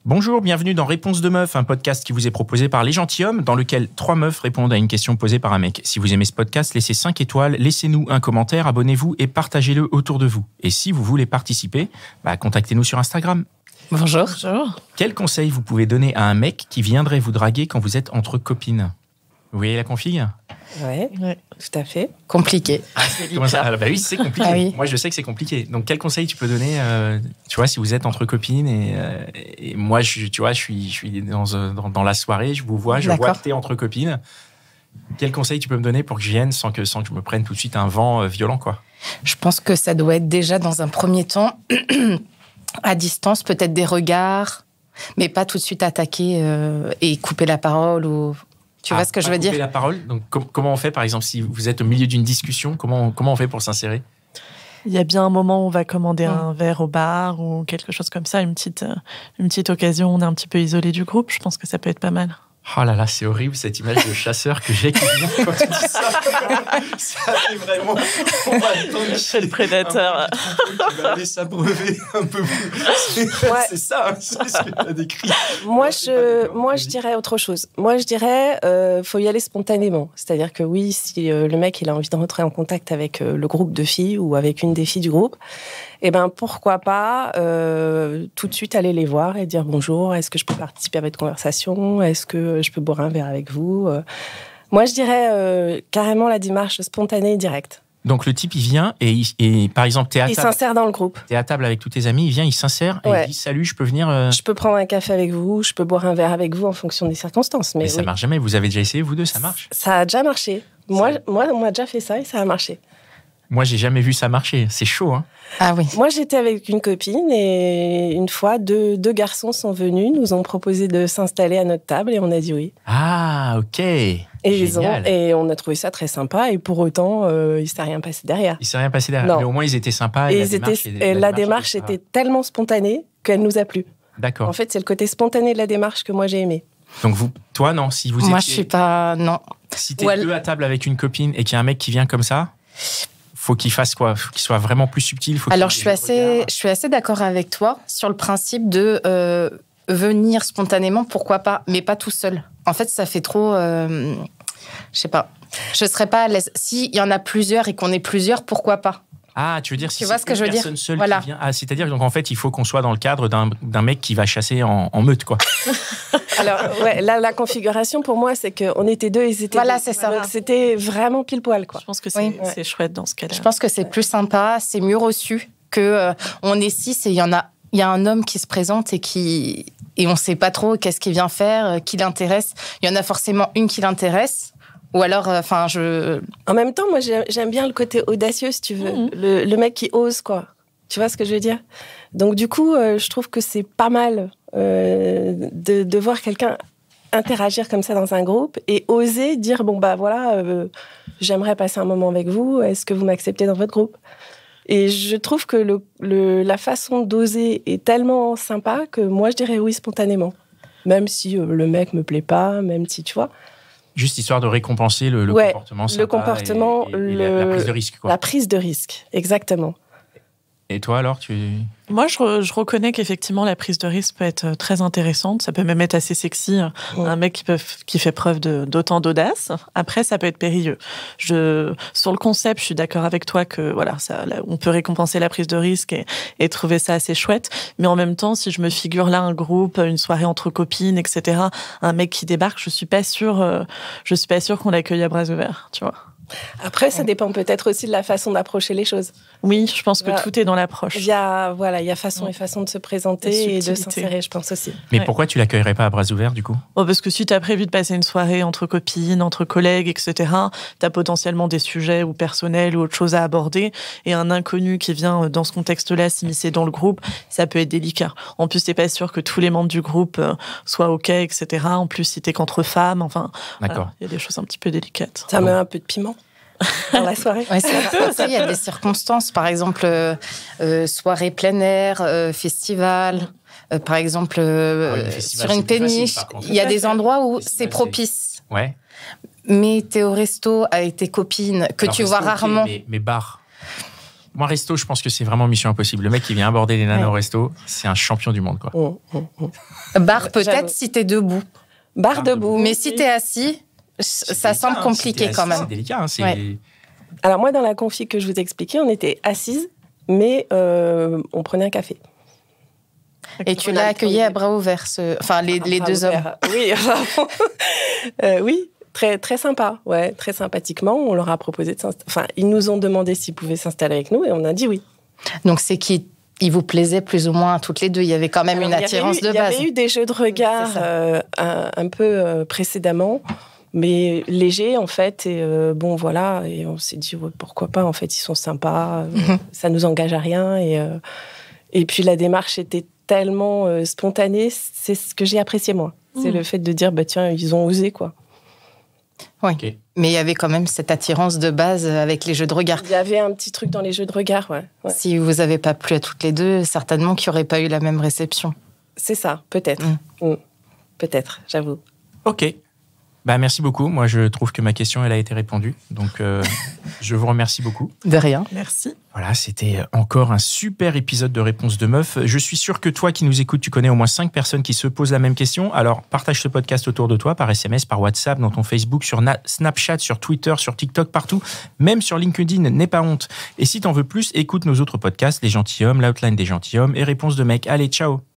Bonjour, bienvenue dans Réponse de meuf, un podcast qui vous est proposé par Les Gentilshommes, dans lequel 3 meufs répondent à une question posée par un mec. Si vous aimez ce podcast, laissez 5 étoiles, laissez-nous un commentaire, abonnez-vous et partagez-le autour de vous. Et si vous voulez participer, contactez-nous sur Instagram. Bonjour. Quel conseil vous pouvez donner à un mec qui viendrait vous draguer quand vous êtes entre copines ? Vous voyez la config ? Ouais, tout à fait. Compliqué. Comment ça ? Oui, c'est compliqué. Ah oui. Moi, je sais que c'est compliqué. Donc, quel conseil tu peux donner, tu vois, si vous êtes entre copines et moi, je suis dans la soirée, je vous vois, je vois que t'es entre copines. Quel conseil tu peux me donner pour que je vienne sans que je me prenne tout de suite un vent violent, quoi ? Je pense que ça doit être déjà dans un premier temps à distance, peut-être des regards, mais pas tout de suite attaquer et couper la parole ou... Tu vois ce que je veux dire ? Couper la parole. Donc, comment on fait, par exemple, si vous êtes au milieu d'une discussion, comment on fait pour s'insérer ? Il y a bien un moment où on va commander un verre au bar ou quelque chose comme ça, une petite occasion, on est un petit peu isolé du groupe. Je pense que ça peut être pas mal. Oh là là, c'est horrible cette image de chasseur que j'ai qui vient quand tu dis ça. Ça est vraiment... On va attendre Chez le prédateur. Qui va aller s'abreuver un peu plus. C'est ça, c'est ce que tu as décrit. Moi, je dirais autre chose. Moi, je dirais, faut y aller spontanément. C'est-à-dire que oui, si le mec il a envie de rentrer en contact avec le groupe de filles ou avec une des filles du groupe, pourquoi pas tout de suite aller les voir et dire bonjour, est-ce que je peux participer à votre conversation ? Est-ce que je peux boire un verre avec vous ? Moi, je dirais carrément la démarche spontanée et directe. Donc, le type, il vient et par exemple, t'es à table. Il s'insère dans le groupe. T'es à table avec tous tes amis, il vient, il s'insère et il dit « Salut, je peux venir… Je peux prendre un café avec vous, je peux boire un verre avec vous en fonction des circonstances. » Mais ça marche jamais. Vous avez déjà essayé, vous deux, ça marche ? Ça a déjà marché. Moi, on m'a déjà fait ça et ça a marché. Moi, j'ai jamais vu ça marcher. C'est chaud, hein ? Ah oui. Moi, j'étais avec une copine et une fois, deux garçons sont venus, nous ont proposé de s'installer à notre table et on a dit oui. Ah, ok. Et on a trouvé ça très sympa et pour autant, il ne s'est rien passé derrière. Il ne s'est rien passé derrière. Non. Mais au moins, ils étaient sympas. Et la démarche était tellement spontanée qu'elle nous a plu. D'accord. En fait, c'est le côté spontané de la démarche que moi, j'ai aimé. Donc, toi, non. Si vous Moi, je suis pas... Non. Si t'es deux à table avec une copine et qu'il y a un mec qui vient comme ça... Faut qu'il fasse quoi ? Faut qu'il soit vraiment plus subtil. Alors, je suis assez d'accord avec toi sur le principe de venir spontanément, pourquoi pas, mais pas tout seul. En fait, ça fait trop... je sais pas. Je serais pas à l'aise. S'il y en a plusieurs et qu'on est plusieurs, pourquoi pas ? Ah, tu veux dire si vois ce que je veux dire ? Personne seule voilà. qui vient. Ah, c'est-à-dire donc en fait, il faut qu'on soit dans le cadre d'un mec qui va chasser en meute, quoi. Alors, là, la configuration pour moi, c'est qu'on était deux et ils étaient deux. C'est ça. Donc, c'était vraiment pile poil, quoi. Je pense que c'est chouette dans ce cas-là. Je pense que c'est plus sympa, c'est mieux reçu que on est 6 et il y a un homme qui se présente et on sait pas trop qu'est-ce qu'il vient faire, qui l'intéresse. Il y en a forcément une qui l'intéresse. Ou alors, En même temps, moi, j'aime bien le côté audacieux, si tu veux. Le mec qui ose, quoi. Tu vois ce que je veux dire ? Donc, du coup, je trouve que c'est pas mal de voir quelqu'un interagir comme ça dans un groupe et oser dire, j'aimerais passer un moment avec vous, est-ce que vous m'acceptez dans votre groupe ? Et je trouve que la façon d'oser est tellement sympa que moi, je dirais oui spontanément. Même si le mec me plaît pas, même si, tu vois... Juste histoire de récompenser le comportement sympa. Le comportement, et la prise de risque, quoi. La prise de risque, exactement. Et toi, alors, Moi, je reconnais qu'effectivement, la prise de risque peut être très intéressante. Ça peut même être assez sexy. Un mec qui fait preuve d'autant d'audace. Après, ça peut être périlleux. Sur le concept, je suis d'accord avec toi que on peut récompenser la prise de risque et trouver ça assez chouette. Mais en même temps, si je me figure là un groupe, une soirée entre copines, etc., un mec qui débarque, je suis pas sûre qu'on l'accueille à bras ouverts, tu vois. Après, ça dépend peut-être aussi de la façon d'approcher les choses. Oui, je pense que tout est dans l'approche. Il y a façon et façon de se présenter et de s'insérer, je pense aussi. Mais pourquoi tu l'accueillerais pas à bras ouverts, du coup ? Parce que si tu as prévu de passer une soirée entre copines, entre collègues, etc., tu as potentiellement des sujets ou personnels ou autre chose à aborder. Et un inconnu qui vient dans ce contexte-là s'immiscer dans le groupe, ça peut être délicat. En plus, t'es pas sûr que tous les membres du groupe soient OK, etc. En plus, si t'es qu'entre femmes, il y a des choses un petit peu délicates. Ça met un peu de piment dans la soirée. Ouais, il y a des circonstances, par exemple soirée plein air, festival, par exemple sur une péniche. Il y a des endroits où c'est propice. Ouais. Mais t'es au resto avec tes copines que tu vois rarement. Mais bar. Moi, resto, je pense que c'est vraiment mission impossible. Le mec qui vient aborder les nanas au resto, c'est un champion du monde, quoi. Bar, peut-être si t'es debout. Bar debout. Mais si t'es assis, ça semble compliqué quand même. C'est délicat. Alors moi, dans la config que je vous ai expliqué, on était assises, mais on prenait un café. Et tu l'as accueilli à bras ouverts, les deux hommes. Oui, oui, très, très sympa, ouais, très sympathiquement. On leur a proposé de s'installer. Enfin, ils nous ont demandé s'ils pouvaient s'installer avec nous et on a dit oui. Donc c'est qui il vous plaisait plus ou moins toutes les deux. Il y avait quand même une attirance de base. Il y avait eu des jeux de regard un peu précédemment, mais légers en fait. Et bon voilà, et on s'est dit ouais, pourquoi pas. En fait, ils sont sympas. Ça nous engage à rien. Et puis la démarche était tellement spontanée. C'est ce que j'ai apprécié moi. C'est le fait de dire bah tiens, ils ont osé quoi. Oui. Okay. Mais il y avait quand même cette attirance de base avec les jeux de regard. Il y avait un petit truc dans les jeux de regard, ouais. Si vous n'avez pas plu à toutes les deux, certainement qu'il n'y aurait pas eu la même réception. C'est ça, peut-être. Peut-être, j'avoue. Ok. Bah, merci beaucoup. Moi, je trouve que ma question, elle a été répondue. Donc, je vous remercie beaucoup. De rien. Merci. Voilà, c'était encore un super épisode de Réponse de Meuf. Je suis sûr que toi qui nous écoutes, tu connais au moins 5 personnes qui se posent la même question. Alors, partage ce podcast autour de toi, par SMS, par WhatsApp, dans ton Facebook, sur Snapchat, sur Twitter, sur TikTok, partout. Même sur LinkedIn, n'aie pas honte. Et si t'en veux plus, écoute nos autres podcasts, Les Gentilshommes, l'Outline des Gentilshommes et Réponse de Mec. Allez, ciao!